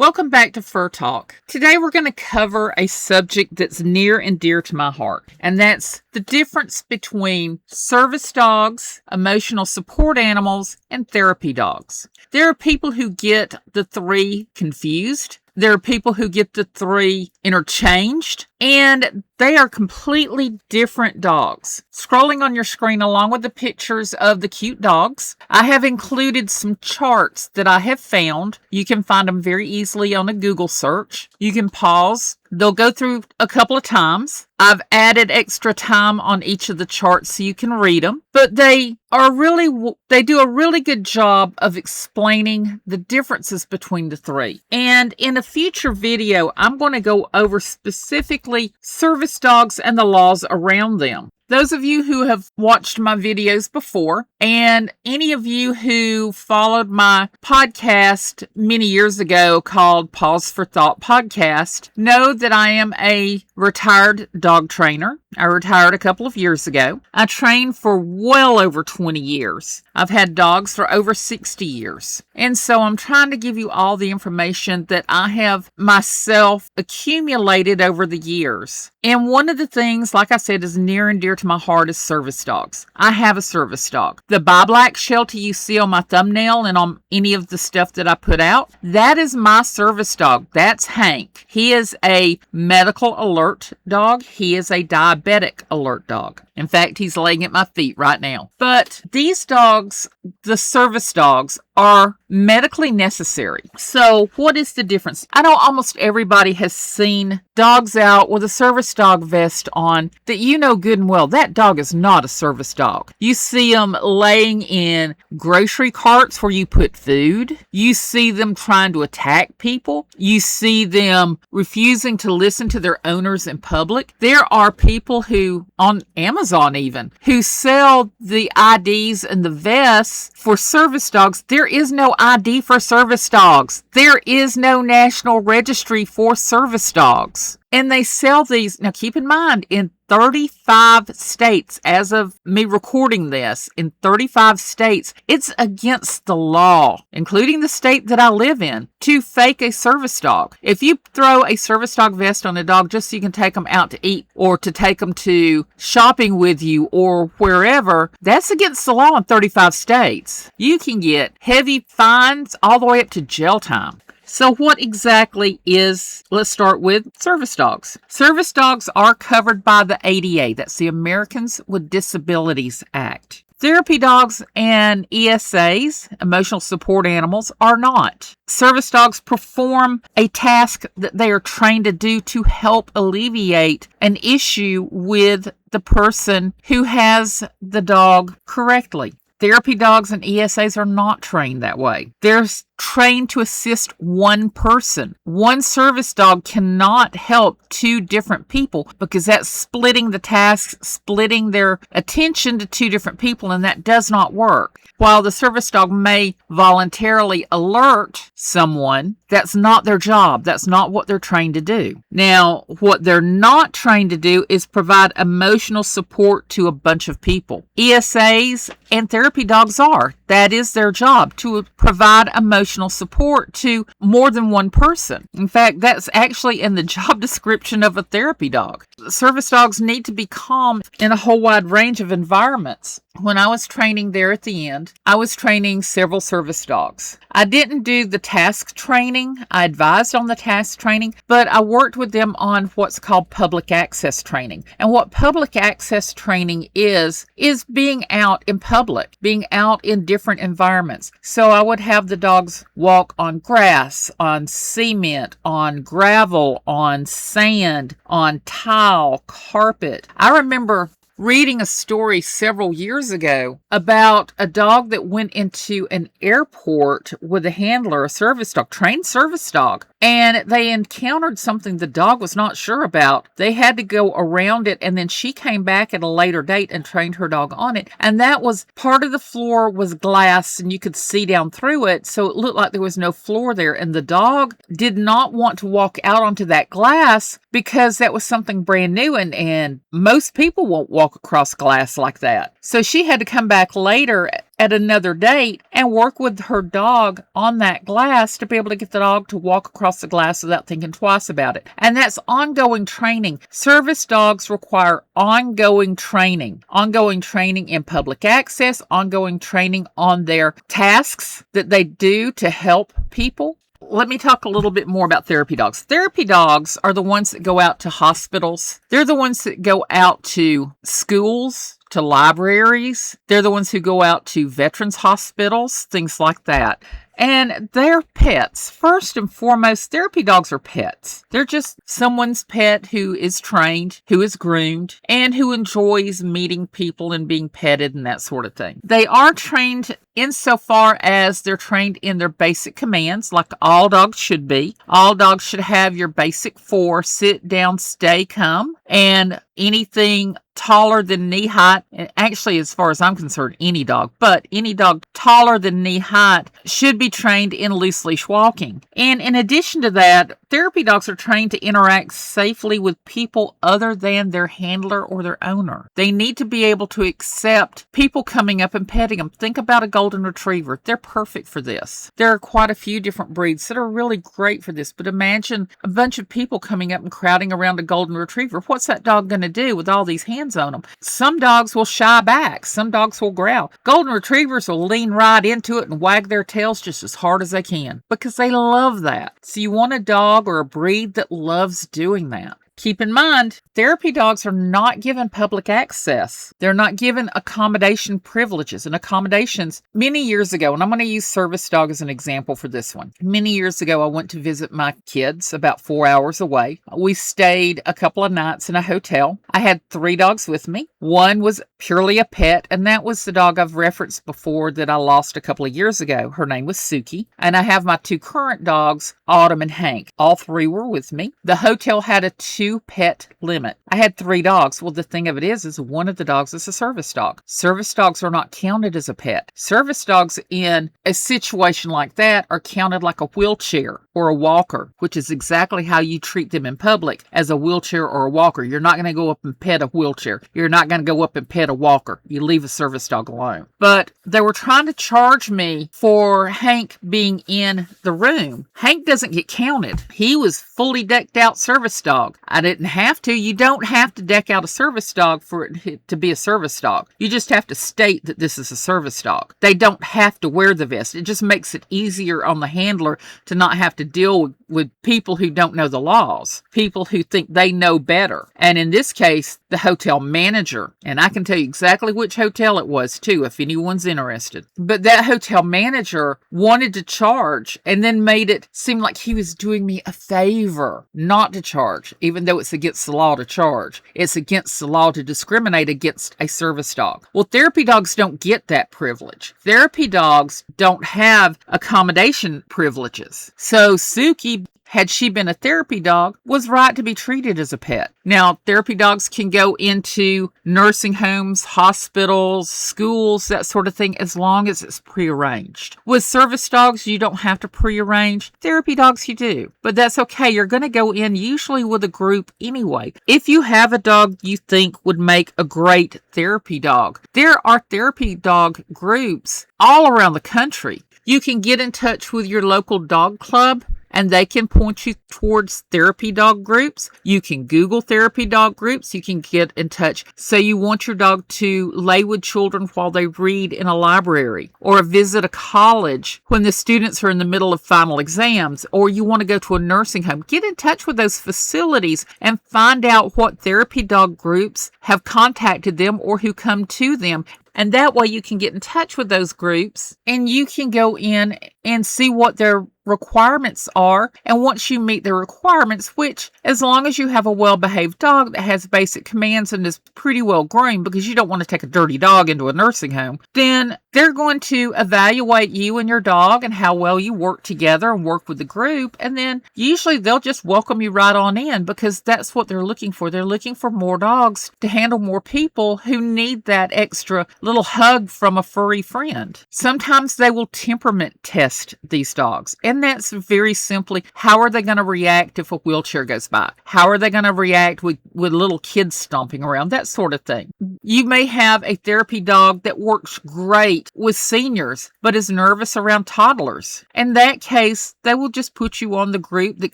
welcome back to Fur Talk. Today we're going to cover a subject that's near and dear to my heart, and that's the difference between service dogs, emotional support animals, and therapy dogs. There are people who get the three confused. There are people who get the three interchanged, and they are completely different dogs. Scrolling on your screen along with the pictures of the cute dogs, I have included some charts that I have found. You can find them very easily on a Google search. You can pause. They'll go through a couple of times. I've added extra time on each of the charts so you can read them, but they do a really good job of explaining the differences between the three. And in a future video, I'm going to go over specifically service dogs and the laws around them. Those of you who have watched my videos before, and any of you who followed my podcast many years ago called Pause for Thought Podcast, know that I am a retired dog trainer. I retired a couple of years ago. I trained for well over 20 years. I've had dogs for over 60 years. And so I'm trying to give you all the information that I have myself accumulated over the years. And one of the things, like I said, is near and dear to my heart is service dogs. I have a service dog. The bi-black sheltie you see on my thumbnail and on any of the stuff that I put out, that is my service dog. That's Hank. He is a medical alert dog. He is a diabetic alert dog. In fact, he's laying at my feet right now. But these dogs, the service dogs, are medically necessary. So what is the difference? I know almost everybody has seen dogs out with a service dog vest on that you know good and well that dog is not a service dog. You see them laying in grocery carts where you put food. You see them trying to attack people. You see them refusing to listen to their owners in public. There are people who, on Amazon even, who sell the IDs and the vests for service dogs. There is no ID for service dogs. There is no national registry for service dogs. And they sell these, now keep in mind, in 35 states, as of me recording this, in 35 states, it's against the law, including the state that I live in, to fake a service dog. If you throw a service dog vest on a dog just so you can take them out to eat or to take them to shopping with you or wherever, that's against the law in 35 states. You can get heavy fines all the way up to jail time. So what exactly is, let's start with service dogs. Service dogs are covered by the ADA. That's the Americans with Disabilities Act. Therapy dogs and ESAs, emotional support animals, are not. Service dogs perform a task that they are trained to do to help alleviate an issue with the person who has the dog correctly. Therapy dogs and ESAs are not trained that way. They're trained to assist one person. One service dog cannot help two different people because that's splitting the tasks, splitting their attention to two different people, and that does not work. While the service dog may voluntarily alert someone, that's not their job. That's not what they're trained to do. Now, what they're not trained to do is provide emotional support to a bunch of people. ESAs and therapy dogs are. That is their job, to provide emotional support to more than one person. In fact, that's actually in the job description of a therapy dog. Service dogs need to be calm in a whole wide range of environments. When I was training there at the end, I was training several service dogs. I didn't do the task training. I advised on the task training, but I worked with them on what's called public access training. And what public access training is being out in public, being out in different environments. So I would have the dogs walk on grass, on cement, on gravel, on sand, on tile, carpet. I remember reading a story several years ago about a dog that went into an airport with a handler, a service dog, trained service dog, and they encountered something the dog was not sure about. They had to go around it, and then she came back at a later date and trained her dog on it. And that was, part of the floor was glass and you could see down through it, so it looked like there was no floor there. And the dog did not want to walk out onto that glass because that was something brand new, and most people won't walk across glass like that. So she had to come back later at another date and work with her dog on that glass to be able to get the dog to walk across the glass without thinking twice about it. And that's ongoing training. Service dogs require ongoing training in public access, ongoing training on their tasks that they do to help people. Let me talk a little bit more about therapy dogs. Therapy dogs are the ones that go out to hospitals. They're the ones that go out to schools, to libraries. They're the ones who go out to veterans hospitals, things like that. And they're pets. First and foremost, therapy dogs are pets. They're just someone's pet who is trained, who is groomed, and who enjoys meeting people and being petted and that sort of thing. They are trained insofar as they're trained in their basic commands, like all dogs should be. All dogs should have your basic 4, sit, down, stay, come, and anything taller than knee height, and actually as far as I'm concerned, any dog, but any dog taller than knee height should be trained in loose leash walking. And in addition to that, therapy dogs are trained to interact safely with people other than their handler or their owner. They need to be able to accept people coming up and petting them. Think about a golden retriever. They're perfect for this. There are quite a few different breeds that are really great for this, but imagine a bunch of people coming up and crowding around a golden retriever. What's that dog going to do with all these hands on them? Some dogs will shy back. Some dogs will growl. Golden retrievers will lean right into it and wag their tails just as hard as they can because they love that. So you want a dog or a breed that loves doing that. Keep in mind, therapy dogs are not given public access. They're not given accommodation privileges and accommodations. Many years ago, and I'm going to use service dog as an example for this one. Many years ago, I went to visit my kids about 4 hours away. We stayed a couple of nights in a hotel. I had 3 dogs with me. One was purely a pet, and that was the dog I've referenced before that I lost a couple of years ago. Her name was Suki. And I have my 2 current dogs, Autumn and Hank. All 3 were with me. The hotel had a 2-pet limit. I had 3 dogs. Well, the thing of it is one of the dogs is a service dog. Service dogs are not counted as a pet. Service dogs in a situation like that are counted like a wheelchair or a walker, which is exactly how you treat them in public, as a wheelchair or a walker. You're not going to go up and pet a wheelchair. You're not going to go up and pet a walker. You leave a service dog alone. But they were trying to charge me for Hank being in the room. Hank doesn't get counted. He was fully decked out service dog. I didn't have to. You don't have to deck out a service dog for it to be a service dog. You just have to state that this is a service dog. They don't have to wear the vest. It just makes it easier on the handler to not have to deal with people who don't know the laws, people who think they know better. And in this case, the hotel manager, and I can tell you exactly which hotel it was too, if anyone's interested. But that hotel manager wanted to charge and then made it seem like he was doing me a favor not to charge, even though it's against the law to charge. It's against the law to discriminate against a service dog. Well, therapy dogs don't get that privilege. Therapy dogs don't have accommodation privileges. So Suki, had she been a therapy dog, was right to be treated as a pet. Now, therapy dogs can go into nursing homes, hospitals, schools, that sort of thing, as long as it's prearranged. With service dogs, you don't have to prearrange. Therapy dogs, you do. But that's okay. You're going to go in usually with a group anyway. If you have a dog you think would make a great therapy dog, there are therapy dog groups all around the country. You can get in touch with your local dog club, and they can point you towards therapy dog groups. You can Google therapy dog groups. You can get in touch. Say you want your dog to lay with children while they read in a library, or visit a college when the students are in the middle of final exams, or you want to go to a nursing home. Get in touch with those facilities and find out what therapy dog groups have contacted them or who come to them. And that way you can get in touch with those groups and you can go in and see what their requirements are. And once you meet the requirements, which as long as you have a well-behaved dog that has basic commands and is pretty well groomed, because you don't want to take a dirty dog into a nursing home, then they're going to evaluate you and your dog and how well you work together and work with the group. And then usually they'll just welcome you right on in, because that's what they're looking for. They're looking for more dogs to handle more people who need that extra little hug from a furry friend. Sometimes they will temperament test these dogs, and And that's very simply, how are they going to react if a wheelchair goes by? How are they going to react with little kids stomping around? That sort of thing. You may have a therapy dog that works great with seniors, but is nervous around toddlers. In that case, they will just put you on the group that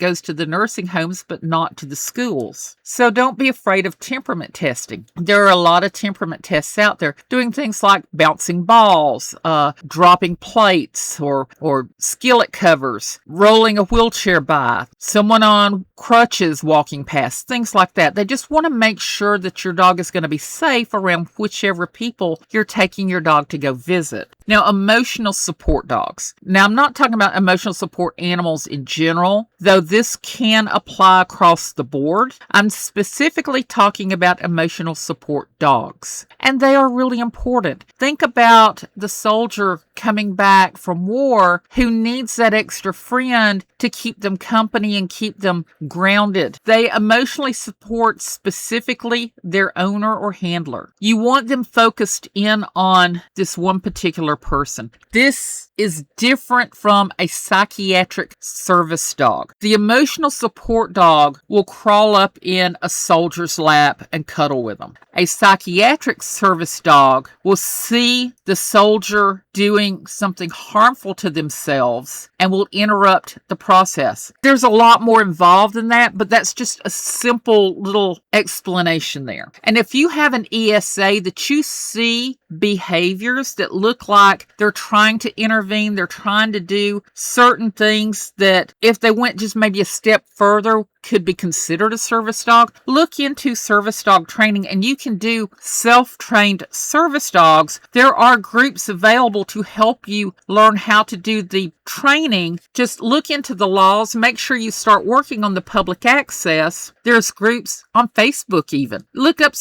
goes to the nursing homes, but not to the schools. So don't be afraid of temperament testing. There are a lot of temperament tests out there doing things like bouncing balls, dropping plates or skillet covers, rolling a wheelchair by, someone on crutches walking past, things like that. They just want to make sure that your dog is going to be safe around whichever people you're taking your dog to go visit. Now, emotional support dogs. Now, I'm not talking about emotional support animals in general, though this can apply across the board. I'm specifically talking about emotional support dogs, and they are really important. Think about the soldier coming back from war who needs that extra friend to keep them company and keep them grounded. They emotionally support specifically their owner or handler. You want them focused in on this one particular person. This is different from a psychiatric service dog. The emotional support dog will crawl up in a soldier's lap and cuddle with them. A psychiatric service dog will see the soldier doing something harmful to themselves and will interrupt the process. There's a lot more involved in that, but that's just a simple little explanation there. And if you have an ESA that you see behaviors that look like they're trying to intervene, they're trying to do certain things that if they went just maybe a step further could be considered a service dog, look into service dog training, and you can do self-trained service dogs. There are groups available to help you learn how to do the training. Just look into the laws, make sure you start working on the public access. There's groups on Facebook even. Look up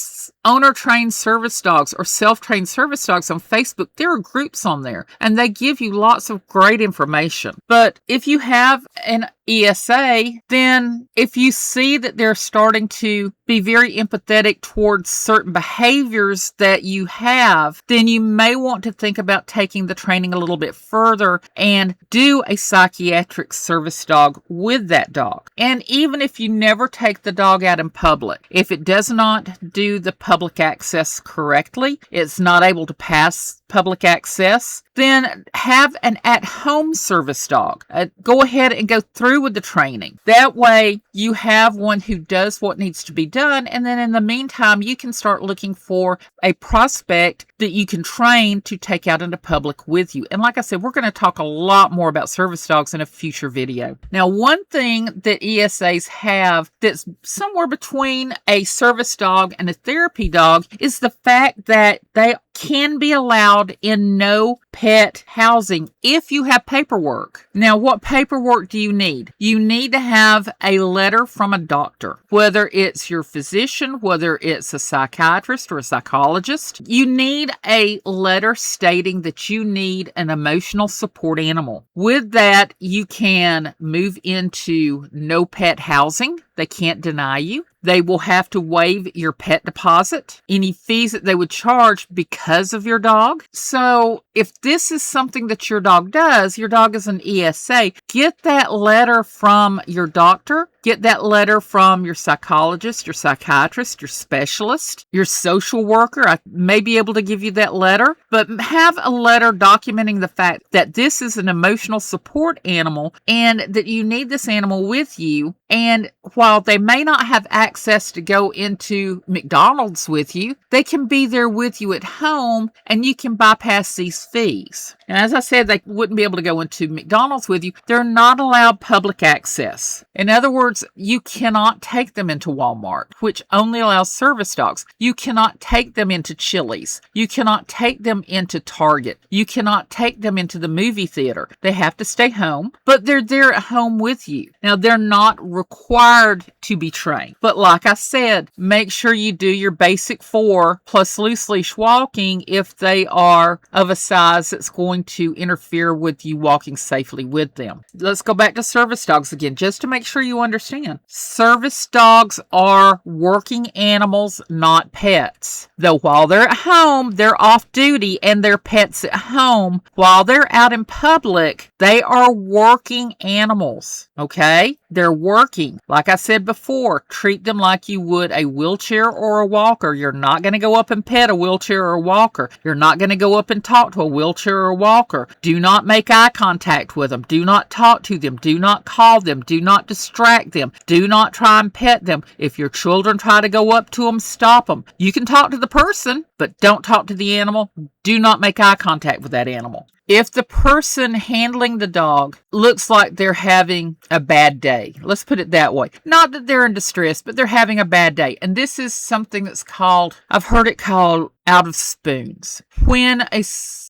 owner-trained service dogs or self-trained service dogs on Facebook. There are groups on there, and they give you lots of great information. But if you have an ESA, then if you see that they're starting to be very empathetic towards certain behaviors that you have, then you may want to think about taking the training a little bit further and do a psychiatric service dog with that dog. And even if you never take the dog out in public, if it does not do the public access correctly, it's not able to pass public access, then have an at-home service dog. Go ahead and go through with the training. That way you have one who does what needs to be done, and then in the meantime you can start looking for a prospect that you can train to take out into public with you. And like I said, we're going to talk a lot more about service dogs in a future video. Now, one thing that ESAs have that's somewhere between a service dog and a therapy dog is the fact that they can be allowed in no pet housing if you have paperwork. Now, what paperwork do you need? You need to have a letter from a doctor, whether it's your physician, whether it's a psychiatrist or a psychologist. You need a letter stating that you need an emotional support animal. With that, you can move into no pet housing. They can't deny you. They will have to waive your pet deposit, any fees that they would charge because of your dog. So if this is something that your dog does, your dog is an ESA, get that letter from your doctor. Get that letter from your psychologist, your psychiatrist, your specialist, your social worker. I may be able to give you that letter, but have a letter documenting the fact that this is an emotional support animal and that you need this animal with you. And while they may not have access to go into McDonald's with you, they can be there with you at home and you can bypass these fees. And as I said, they wouldn't be able to go into McDonald's with you. They're not allowed public access. In other words, you cannot take them into Walmart, which only allows service dogs. You cannot take them into Chili's. You cannot take them into Target. You cannot take them into the movie theater. They have to stay home, but they're there at home with you. Now, they're not required to be trained. But like I said, make sure you do your basic 4 plus loose leash walking if they are of a size that's going to interfere with you walking safely with them. Let's go back to service dogs again, just to make sure you understand understand. Service dogs are working animals, not pets. Though while they're at home, they're off duty and they're pets at home. While they're out in public, they are working animals. Okay? They're working. Like I said before, treat them like you would a wheelchair or a walker. You're not going to go up and pet a wheelchair or a walker. You're not going to go up and talk to a wheelchair or a walker. Do not make eye contact with them. Do not talk to them. Do not call them. Do not distract them. Do not try and pet them. If your children try to go up to them, stop them. You can talk to the person, but don't talk to the animal. Do not make eye contact with that animal. If the person handling the dog looks like they're having a bad day, let's put it that way. Not that they're in distress, but they're having a bad day. And this is something that's called, I've heard it called out of spoons. When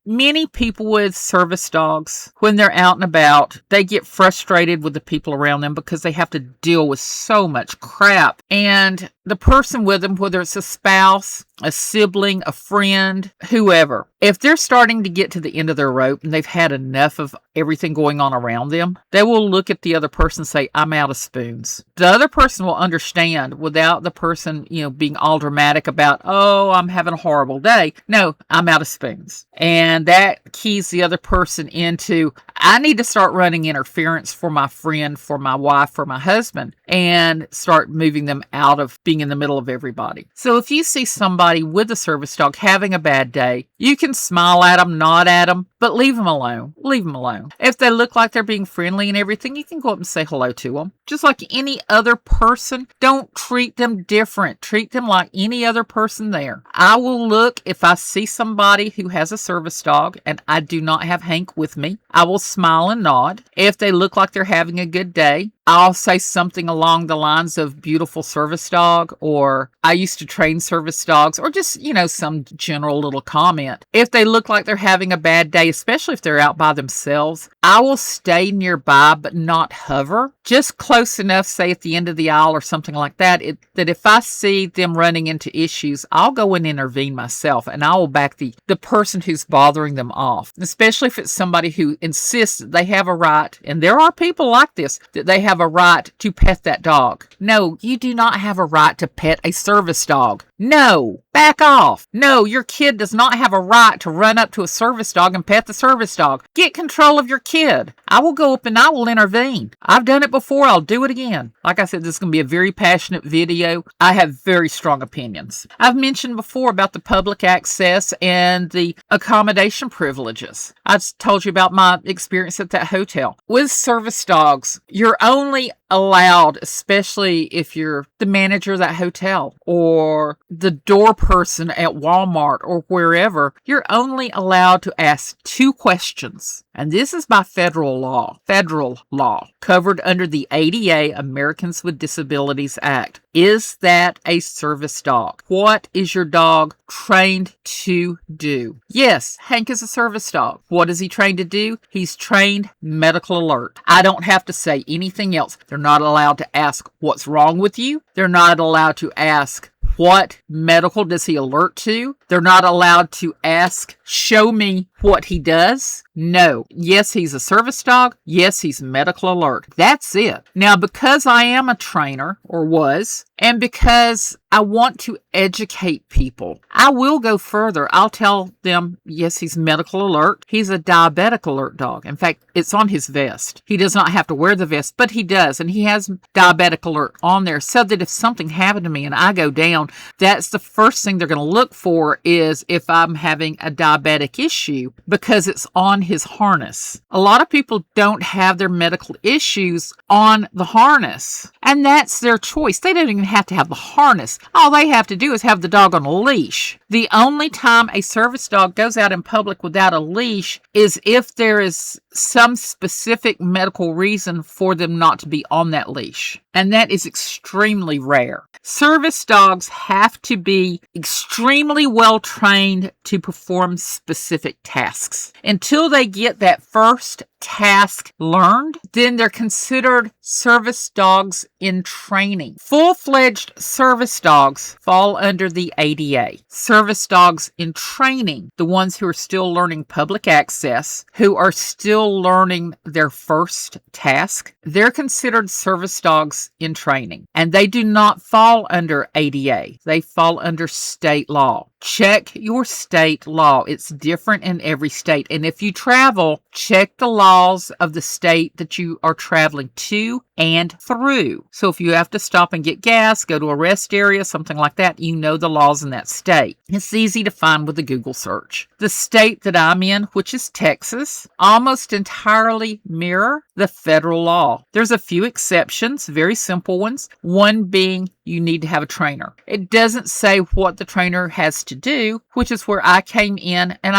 many people with service dogs, when they're out and about, they get frustrated with the people around them because they have to deal with so much crap. And the person with them, whether it's a spouse, a sibling, a friend, whoever, if they're starting to get to the end of their rope and they've had enough of everything going on around them, they will look at the other person and say, I'm out of spoons. The other person will understand without the person, being all dramatic about, oh, I'm having a horrible day. No, I'm out of spoons. And that keys the other person into, I need to start running interference for my friend, for my wife, for my husband, and start moving them out of being in the middle of everybody. So if you see somebody with a service dog having a bad day, you can smile at them, nod at them, but leave them alone. Leave them alone. If they look like they're being friendly and everything, you can go up and say hello to them. Just like any other person, don't treat them different. Treat them like any other person there. I will look, if I see somebody who has a service dog and I do not have Hank with me, I will smile and nod. If they look like they're having a good day, I'll say something along the lines of beautiful service dog, or I used to train service dogs, or just, some general little comment. If they look like they're having a bad day, especially if they're out by themselves, I will stay nearby but not hover. Just close enough, say at the end of the aisle or something like that, that if I see them running into issues, I'll go and intervene myself, and I will back the person who's bothering them off. Especially if it's somebody who insists that they have a right, and there are people like this, that they have a right to pet that dog. No, you do not have a right to pet a service dog. No, back off. No, your kid does not have a right to run up to a service dog and pet the service dog. Get control of your kid. I will go up and I will intervene. I've done it before. I'll do it again. Like I said, this is going to be a very passionate video. I have very strong opinions. I've mentioned before about the public access and the accommodation privileges. I've told you about my experience at that hotel. With service dogs, you're only allowed, especially if you're the manager of that hotel or the door person at Walmart or wherever, you're only allowed to ask 2 questions. And this is by federal law, covered under the ADA, Americans with Disabilities Act. Is that a service dog? What is your dog trained to do? Yes, Hank is a service dog. What is he trained to do? He's trained medical alert. I don't have to say anything else. They're not allowed to ask what's wrong with you. They're not allowed to ask what medical does he alert to. They're not allowed to ask, show me what he does. No. Yes, he's a service dog. Yes, he's medical alert. That's it. Now, because I am a trainer, or was, and because I want to educate people, I will go further. I'll tell them, yes, he's medical alert. He's a diabetic alert dog. In fact, it's on his vest. He does not have to wear the vest, but he does. And he has diabetic alert on there so that if something happened to me and I go down, that's the first thing they're going to look for is if I'm having a diabetic issue, because it's on his harness. A lot of people don't have their medical issues on the harness, and that's their choice. They don't even have to have the harness. All they have to do is have the dog on a leash. The only time a service dog goes out in public without a leash is if there is some specific medical reason for them not to be on that leash. And that is extremely rare. Service dogs have to be extremely well trained to perform specific tasks. Until they get that first task learned, then they're considered service dogs in training. Full-fledged service dogs fall under the ADA. Service dogs in training, the ones who are still learning public access, who are still learning their first task, they're considered service dogs in training. And they do not fall under ADA. They fall under state law. Check your state law. It's different in every state. And if you travel, check the laws of the state that you are traveling to and through. So if you have to stop and get gas, go to a rest area, something like that, you know the laws in that state. It's easy to find with a Google search. The state that I'm in, which is Texas, almost entirely mirror the federal law. There's a few exceptions, very simple ones, one being you need to have a trainer. It doesn't say what the trainer has to do, which is where I came in. And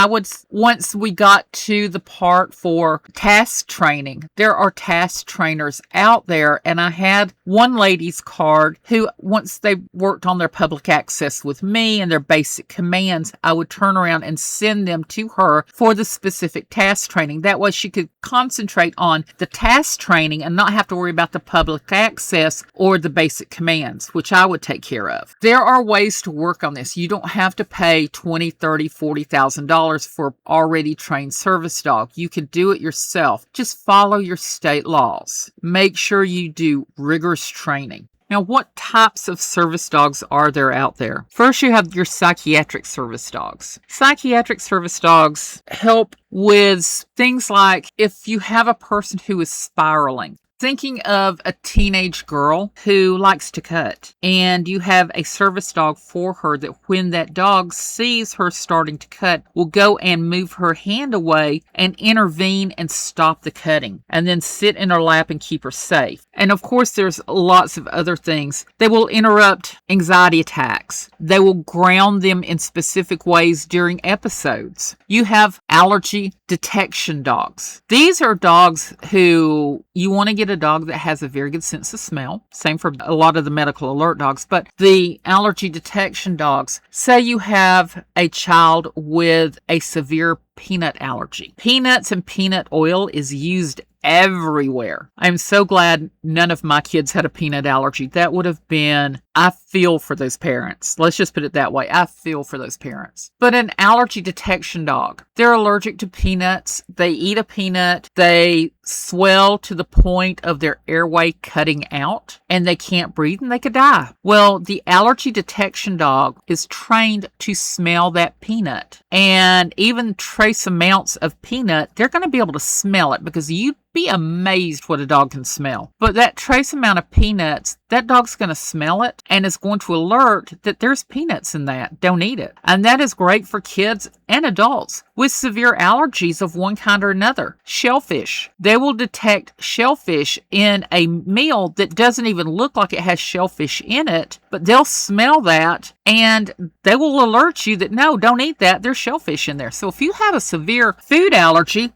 once we got to the part for task training, there are task trainers out there. And I had one lady's card who, once they worked on their public access with me and their basic commands, I would turn around and send them to her for the specific task training. That way she could concentrate on the task training and not have to worry about the public access or the basic commands, which I would take care of. There are ways to work on this. You don't have to pay $20,000, $30,000, $40,000 for already trained service dog. You can do it yourself. Just follow your state laws. Make sure you do rigorous training. Now, what types of service dogs are there out there? First, you have your psychiatric service dogs. Psychiatric service dogs help with things like if you have a person who is spiraling. Thinking of a teenage girl who likes to cut, and you have a service dog for her that when that dog sees her starting to cut, will go and move her hand away and intervene and stop the cutting, and then sit in her lap and keep her safe. And of course, there's lots of other things. They will interrupt anxiety attacks. They will ground them in specific ways during episodes. You have allergy detection dogs. These are dogs who you want to get a dog that has a very good sense of smell. Same for a lot of the medical alert dogs. But the allergy detection dogs, say you have a child with a severe peanut allergy. Peanuts and peanut oil is used everywhere. I'm so glad none of my kids had a peanut allergy. That would have been, I feel for those parents. Let's just put it that way. I feel for those parents. But an allergy detection dog, they're allergic to peanuts. They eat a peanut. They swell to the point of their airway cutting out, and they can't breathe and they could die. Well, the allergy detection dog is trained to smell that peanut, and even trace amounts of peanut, they're going to be able to smell it, because you'd be amazed what a dog can smell. But that trace amount of peanuts, that dog's going to smell it and is going to alert that there's peanuts in that. Don't eat it. And that is great for kids and adults with severe allergies of one kind or another. Shellfish. They will detect shellfish in a meal that doesn't even look like it has shellfish in it, but they'll smell that and they will alert you that, no, don't eat that. There's shellfish in there. So if you have a severe food allergy,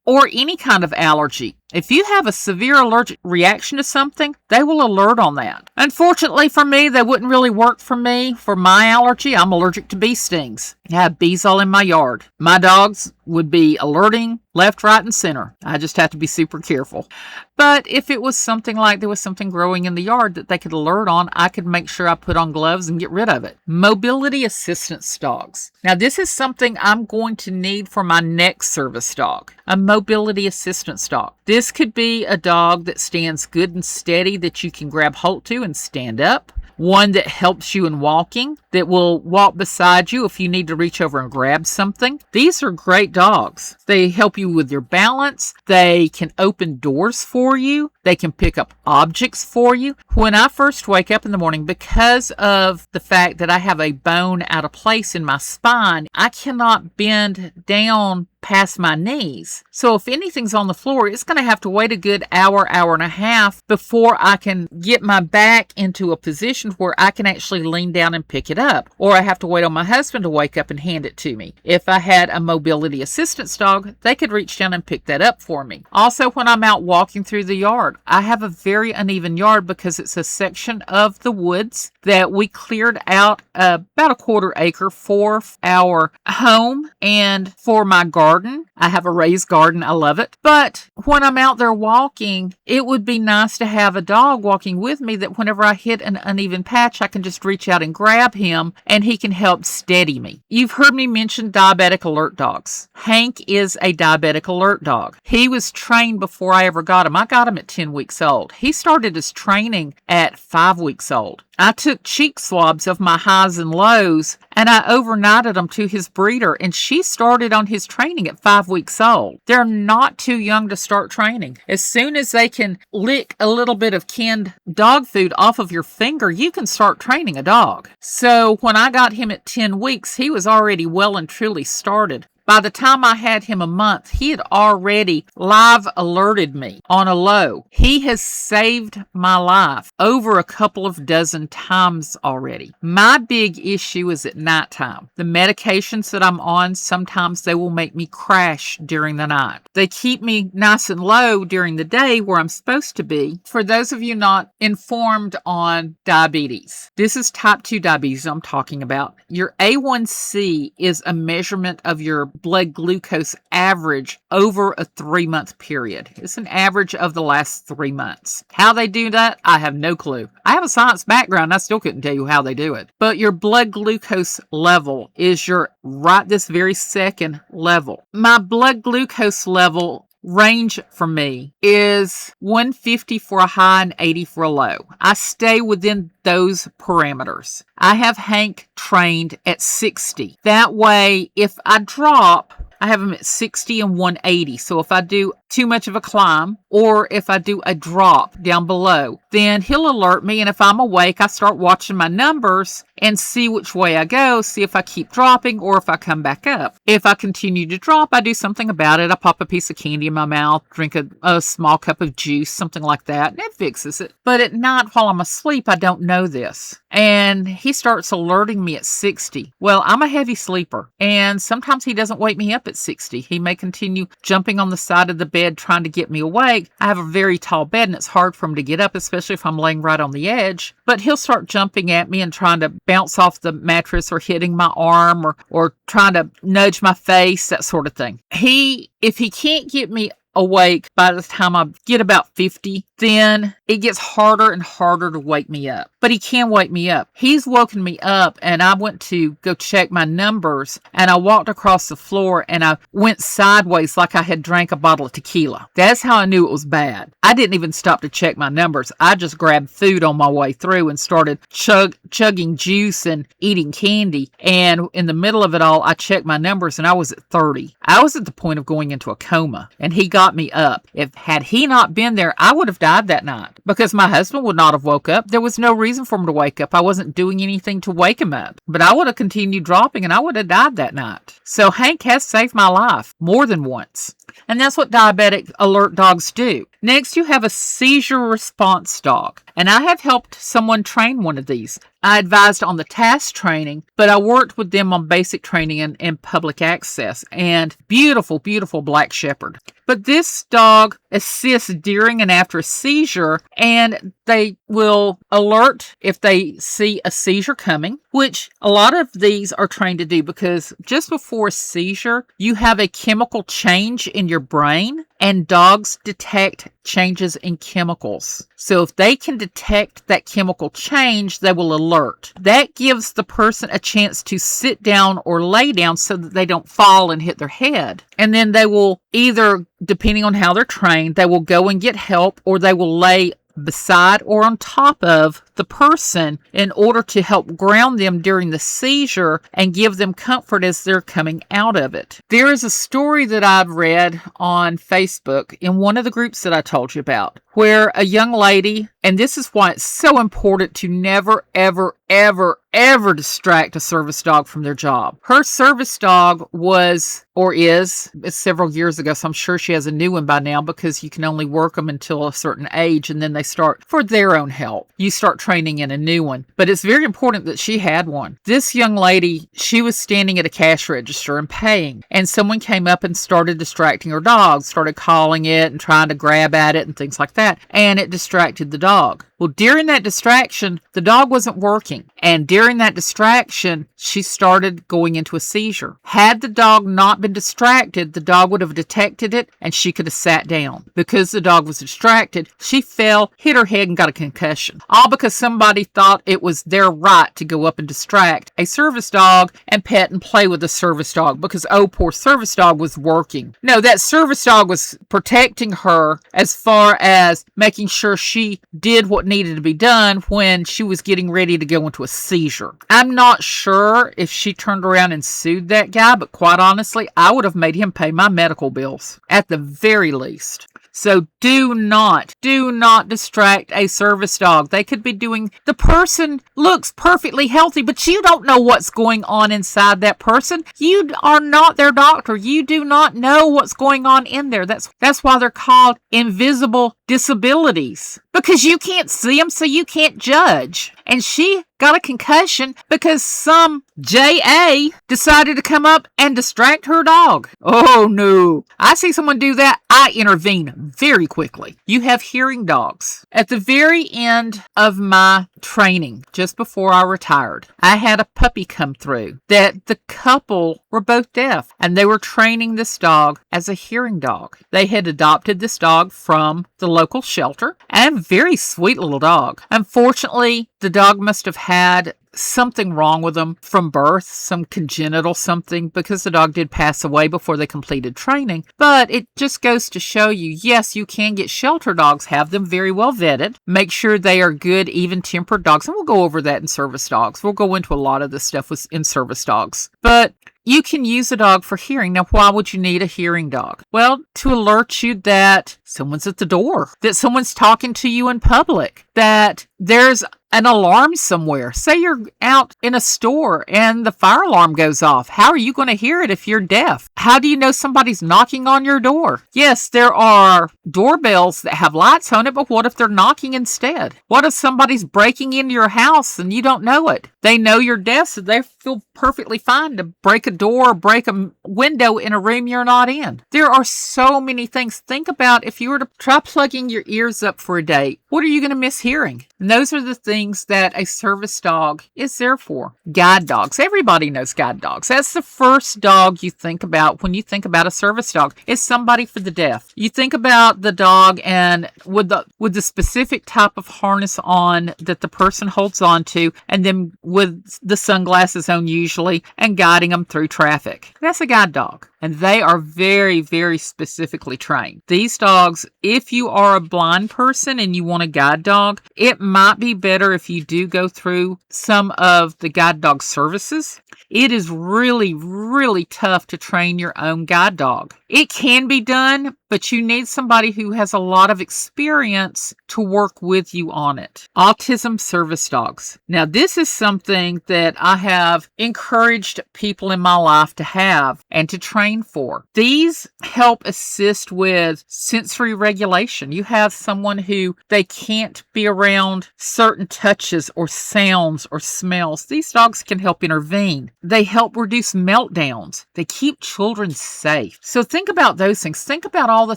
or any kind of allergy, if you have a severe allergic reaction to something, they will alert on that. Unfortunately for me, they wouldn't really work for me. For my allergy, I'm allergic to bee stings. I have bees all in my yard. My dogs would be alerting left, right, and center. I just have to be super careful. But if it was something like there was something growing in the yard that they could alert on, I could make sure I put on gloves and get rid of it. Mobility assistance dogs. Now, this is something I'm going to need for my next service dog, a mobility assistance dog. This could be a dog that stands good and steady that you can grab hold to and stand up. One that helps you in walking, that will walk beside you if you need to reach over and grab something. These are great dogs. They help you with your balance. They can open doors for you. They can pick up objects for you. When I first wake up in the morning, because of the fact that I have a bone out of place in my spine, I cannot bend down past my knees. So if anything's on the floor, it's going to have to wait a good hour, hour and a half before I can get my back into a position where I can actually lean down and pick it up. Or I have to wait on my husband to wake up and hand it to me. If I had a mobility assistance dog, they could reach down and pick that up for me. Also, when I'm out walking through the yard, yard. I have a very uneven yard because it's a section of the woods that we cleared out about a quarter acre for our home and for my garden. I have a raised garden. I love it. But when I'm out there walking, it would be nice to have a dog walking with me that whenever I hit an uneven patch, I can just reach out and grab him and he can help steady me. You've heard me mention diabetic alert dogs. Hank is a diabetic alert dog. He was trained before I ever got him. I got him at 10 weeks old. He started his training at 5 weeks old. I took cheek swabs of my highs and lows and I overnighted them to his breeder, and she started on his training at 5 weeks old. They're not too young to start training. As soon as they can lick a little bit of canned dog food off of your finger, you can start training a dog. So when I got him at 10 weeks, he was already well and truly started. By the time I had him a month, he had already live alerted me on a low. He has saved my life over a couple of dozen times already. My big issue is at nighttime. The medications that I'm on, sometimes they will make me crash during the night. They keep me nice and low during the day where I'm supposed to be. For those of you not informed on diabetes, this is type 2 diabetes I'm talking about. Your A1C is a measurement of your blood glucose average over a 3-month period. It's an average of the last 3 months. How they do that, I have no clue. I have a science background. I still couldn't tell you how they do it. But your blood glucose level is your right this very second level. My blood glucose level range for me is 150 for a high and 80 for a low. I stay within those parameters. I have Hank trained at 60. That way, if I drop, I have him at 60 and 180. So if I do too much of a climb or if I do a drop down below, then he'll alert me. And if I'm awake, I start watching my numbers and see which way I go, see if I keep dropping or if I come back up. If I continue to drop, I do something about it. I pop a piece of candy in my mouth, drink a small cup of juice, something like that, and it fixes it. But at night while I'm asleep, I don't know this. And he starts alerting me at 60. Well, I'm a heavy sleeper, and sometimes he doesn't wake me up at 60. He may continue jumping on the side of the bed trying to get me awake. I have a very tall bed, and it's hard for him to get up, especially if I'm laying right on the edge. But he'll start jumping at me and trying to bounce off the mattress or hitting my arm or trying to nudge my face, that sort of thing. If he can't get me awake by the time I get about 50, then it gets harder and harder to wake me up. But he can wake me up. He's woken me up, and I went to go check my numbers, and I walked across the floor, and I went sideways like I had drank a bottle of tequila. That's how I knew it was bad. I didn't even stop to check my numbers. I just grabbed food on my way through and started chugging juice and eating candy. And in the middle of it all, I checked my numbers, and I was at 30. I was at the point of going into a coma, and he got me up. Had he not been there, I would have died that night because my husband would not have woke up. There was no reason for him to wake up. I wasn't doing anything to wake him up, but I would have continued dropping and I would have died that night. So Hank has saved my life more than once. And that's what diabetic alert dogs do. Next, you have a seizure response dog. And I have helped someone train one of these. I advised on the task training, but I worked with them on basic training and public access. And beautiful, beautiful black shepherd. But this dog assists during and after a seizure, and they will alert if they see a seizure coming, which a lot of these are trained to do because just before a seizure, you have a chemical change in your brain, and dogs detect changes in chemicals. So if they can detect that chemical change, they will alert. That gives the person a chance to sit down or lay down so that they don't fall and hit their head. And then they will either, depending on how they're trained, they will go and get help, or they will lay beside or on top of the person in order to help ground them during the seizure and give them comfort as they're coming out of it. There is a story that I've read on Facebook in one of the groups that I told you about, where a young lady, and this is why it's so important to never, ever, ever distract a service dog from their job. Her service dog was, or is, it's several years ago, so I'm sure she has a new one by now because you can only work them until a certain age and then they start for their own health. You start training in a new one, but it's very important that she had one. This young lady, she was standing at a cash register and paying, and someone came up and started distracting her dog, started calling it and trying to grab at it and things like that, and it distracted the dog. Well, during that distraction, the dog wasn't working. And during that distraction, she started going into a seizure. Had the dog not been distracted, the dog would have detected it and she could have sat down. Because the dog was distracted, she fell, hit her head, and got a concussion. All because somebody thought it was their right to go up and distract a service dog and pet and play with the service dog because, oh, poor service dog was working. No, that service dog was protecting her as far as making sure she did what needed to be done when she was getting ready to go into a seizure. I'm not sure if she turned around and sued that guy, but quite honestly, I would have made him pay my medical bills at the very least. So do not distract a service dog. They could be the person looks perfectly healthy, but you don't know what's going on inside that person. You are not their doctor. You do not know what's going on in there. That's why they're called invisible disabilities, because you can't see them, so you can't judge. And she got a concussion because some JA decided to come up and distract her dog. Oh no. I see someone do that, I intervene very quickly. You have hearing dogs. At the very end of my training, just before I retired, I had a puppy come through that the couple were both deaf, and they were training this dog as a hearing dog. They had adopted this dog from the local shelter, and very sweet little dog. Unfortunately, the dog must have had something wrong with them from birth, some congenital something, because the dog did pass away before they completed training. But it just goes to show you, yes, you can get shelter dogs, have them very well vetted, make sure they are good, even-tempered dogs, and we'll go over that in service dogs. We'll go into a lot of this stuff in service dogs. But you can use a dog for hearing. Now, why would you need a hearing dog? Well, to alert you that someone's at the door, that someone's talking to you in public, that there's an alarm somewhere. Say you're out in a store and the fire alarm goes off. How are you going to hear it if you're deaf? How do you know somebody's knocking on your door? Yes, there are doorbells that have lights on it, but what if they're knocking instead? What if somebody's breaking into your house and you don't know it? They know you're deaf, so they feel perfectly fine to break a door or break a window in a room you're not in. There are so many things. Think about if you were to try plugging your ears up for a day, what are you going to miss hearing? And those are the things that a service dog is there for. Guide dogs. Everybody knows guide dogs. That's the first dog you think about when you think about a service dog. It's somebody for the deaf. You think about the dog and with the specific type of harness on that the person holds on to, and then with the sunglasses on usually, and guiding them through traffic. That's a guide dog. And they are very, very specifically trained. These dogs, if you are a blind person and you want a guide dog, it might be better if you do go through some of the guide dog services. It is really, really tough to train your own guide dog. It can be done, but you need somebody who has a lot of experience to work with you on it. Autism service dogs. Now, this is something that I have encouraged people in my life to have and to train for. These help assist with sensory regulation. You have someone who they can't be around certain touches or sounds or smells. These dogs can help intervene. They help reduce meltdowns. They keep children safe. So think about those things. Think about all the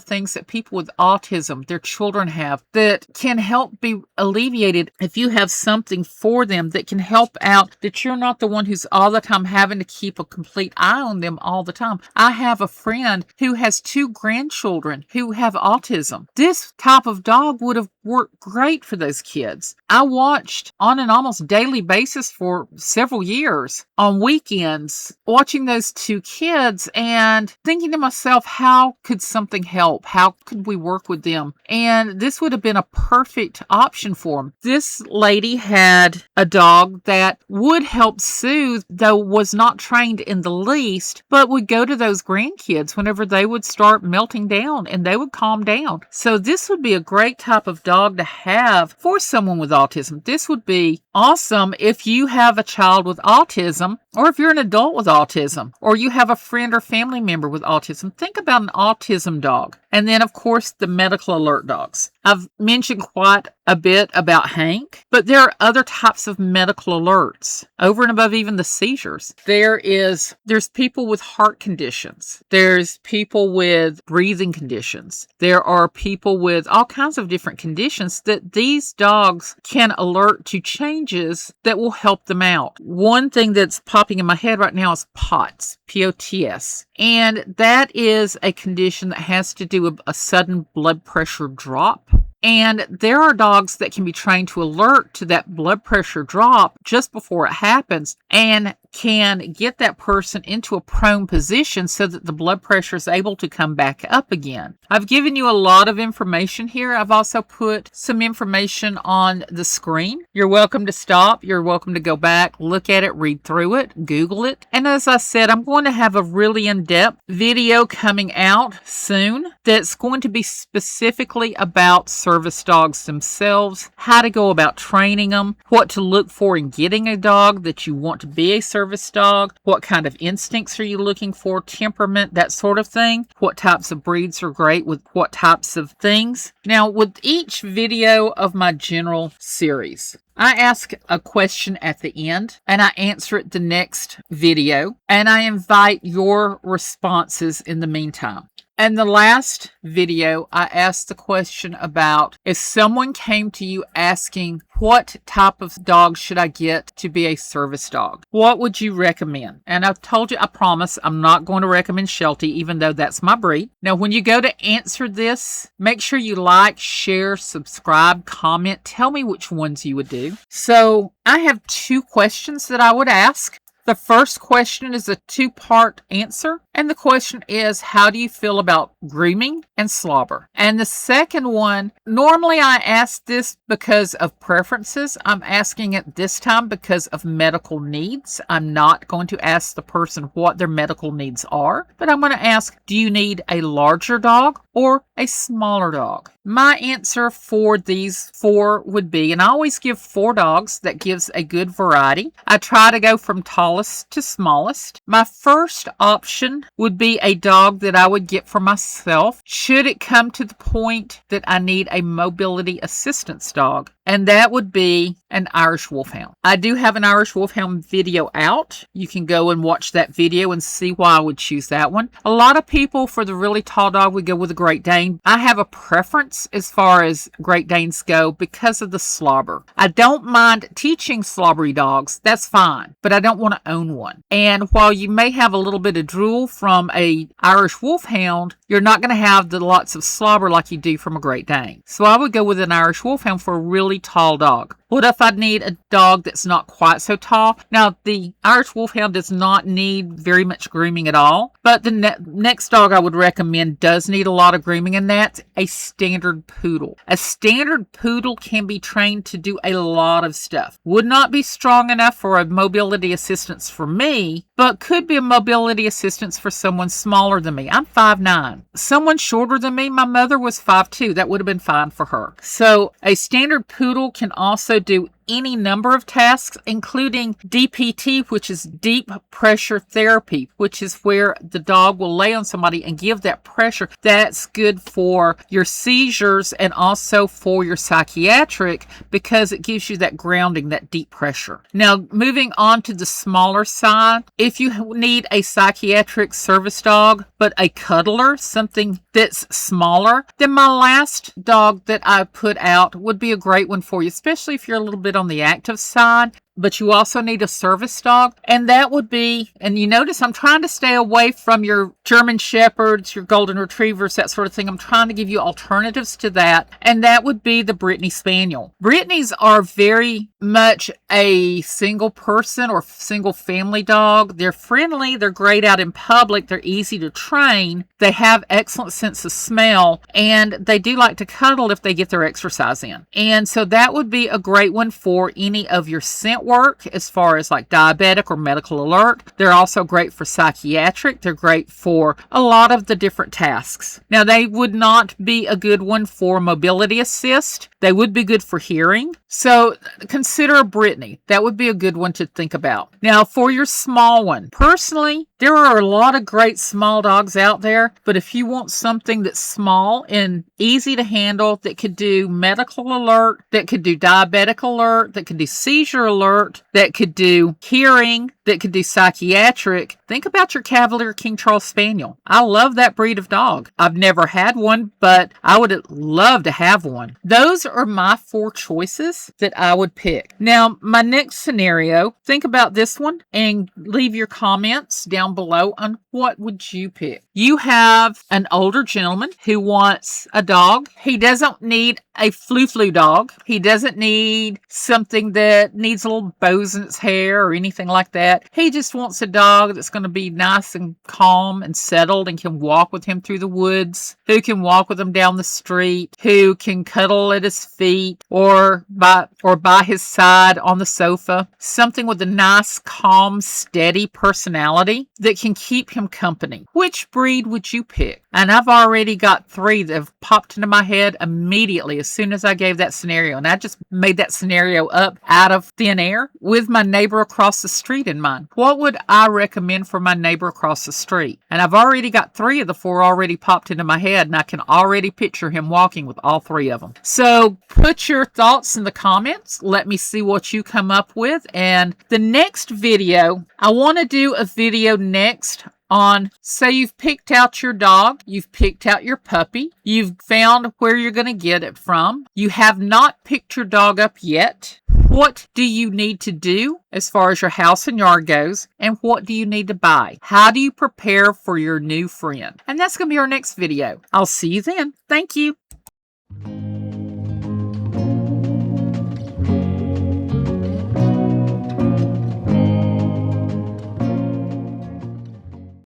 things that people with autism, their children have, that can help be alleviated if you have something for them that can help out, that you're not the one who's all the time having to keep a complete eye on them all the time. I have a friend who has 2 grandchildren who have autism. This type of dog would have worked great for those kids. I watched on an almost daily basis for several years on weekends, watching those 2 kids and thinking to myself, how could something help? How could we work with them? And this would have been a perfect option for them. This lady had a dog that would help soothe, though was not trained in the least, but would go to those grandkids whenever they would start melting down and they would calm down. So this would be a great type of dog to have for someone with autism. This would be awesome if you have a child with autism, or if you're an adult with autism, or you have a friend or family member with autism. Think about an autism dog. And then, of course, the medical alert dogs. I've mentioned quite a bit about Hank, but there are other types of medical alerts over and above even the seizures. There's people with heart conditions. There's people with breathing conditions. There are people with all kinds of different conditions that these dogs can alert to changes that will help them out. One thing that's popping in my head right now is POTS, P-O-T-S. And that is a condition that has to do with a sudden blood pressure drop. And there are dogs that can be trained to alert to that blood pressure drop just before it happens and can get that person into a prone position so that the blood pressure is able to come back up again. I've given you a lot of information here. I've also put some information on the screen. You're welcome to stop. You're welcome to go back, look at it, read through it, Google it. And as I said, I'm going to have a really in-depth video coming out soon that's going to be specifically about service dogs themselves, how to go about training them, what to look for in getting a dog that you want to be a service dog, what kind of instincts are you looking for, temperament, that sort of thing, what types of breeds are great with what types of things. Now, with each video of my general series, I ask a question at the end and I answer it the next video, and I invite your responses in the meantime. And the last video, I asked the question about if someone came to you asking, what type of dog should I get to be a service dog? What would you recommend? And I've told you, I promise, I'm not going to recommend Sheltie, even though that's my breed. Now, when you go to answer this, make sure you like, share, subscribe, comment. Tell me which ones you would do. So I have 2 questions that I would ask. The first question is a 2-part answer, and the question is, how do you feel about grooming and slobber? And the second one, normally I ask this because of preferences. I'm asking it this time because of medical needs. I'm not going to ask the person what their medical needs are, but I'm going to ask, do you need a larger dog or a smaller dog? My answer for these 4 would be, and I always give 4 dogs, that gives a good variety. I try to go from tallest to smallest. My first option would be a dog that I would get for myself should it come to the point that I need a mobility assistance dog, and that would be an Irish Wolfhound. I do have an Irish Wolfhound video out. You can go and watch that video and see why I would choose that one. A lot of people, for the really tall dog, would go with a Great Dane. I have a preference as far as Great Danes go because of the slobber. I don't mind teaching slobbery dogs. That's fine, but I don't want to own one. And while you may have a little bit of drool from a Irish Wolfhound, you're not going to have the lots of slobber like you do from a Great Dane. So I would go with an Irish Wolfhound for a really tall dog. What if I need a dog that's not quite so tall? Now, the Irish Wolfhound does not need very much grooming at all, but the next dog I would recommend does need a lot of grooming, and that's a standard poodle. A standard poodle can be trained to do a lot of stuff. Would not be strong enough for a mobility assistance for me, but could be a mobility assistance for someone smaller than me. I'm 5'9". Someone shorter than me, my mother was 5'2". That would have been fine for her. So a standard poodle can also do any number of tasks, including DPT, which is deep pressure therapy, which is where the dog will lay on somebody and give that pressure. That's good for your seizures and also for your psychiatric because it gives you that grounding, that deep pressure. Now, moving on to the smaller side, if you need a psychiatric service dog, but a cuddler, something that's smaller, then my last dog that I put out would be a great one for you, especially if you're a little bit on the active side, but you also need a service dog. And that would be, and you notice I'm trying to stay away from your German Shepherds, your Golden Retrievers, that sort of thing. I'm trying to give you alternatives to that. And that would be the Brittany Spaniel. Brittany's are very much a single person or single family dog. They're friendly. They're great out in public. They're easy to train. They have excellent sense of smell, and they do like to cuddle if they get their exercise in. And so that would be a great one for any of your scent not work as far as like diabetic or medical alert. They're also great for psychiatric. They're great for a lot of the different tasks. Now, they would not be a good one for mobility assist. They would be good for hearing. So consider a Brittany. That would be a good one to think about. Now, for your small one, personally, there are a lot of great small dogs out there, but if you want something that's small and easy to handle, that could do medical alert, that could do diabetic alert, that could do seizure alert, that could do hearing, that could do psychiatric, think about your Cavalier King Charles Spaniel. I love that breed of dog. I've never had one, but I would love to have one. Those are my 4 choices that I would pick. Now, my next scenario, think about this one and leave your comments down below on what would you pick. You have an older gentleman who wants a dog. He doesn't need a flu dog. He doesn't need something that needs little bows in its hair or anything like that. He just wants a dog that's going to be nice and calm and settled and can walk with him through the woods, who can walk with him down the street, who can cuddle at his feet or by his side on the sofa. Something with a nice, calm, steady personality that can keep him company. Which breed would you pick? And I've already got 3 that have popped into my head immediately as soon as I gave that scenario. And I just made that scenario up out of thin air with my neighbor across the street in mind. What would I recommend for my neighbor across the street? And I've already got 3 of the 4 already popped into my head, and I can already picture him walking with all 3 of them. So put your thoughts in the comments. Let me see what you come up with. And the next video, I want to do a video next on, say you've picked out your dog, you've picked out your puppy, you've found where you're going to get it from, you have not picked your dog up yet. What do you need to do as far as your house and yard goes? And what do you need to buy? How do you prepare for your new friend? And that's going to be our next video. I'll see you then. Thank you.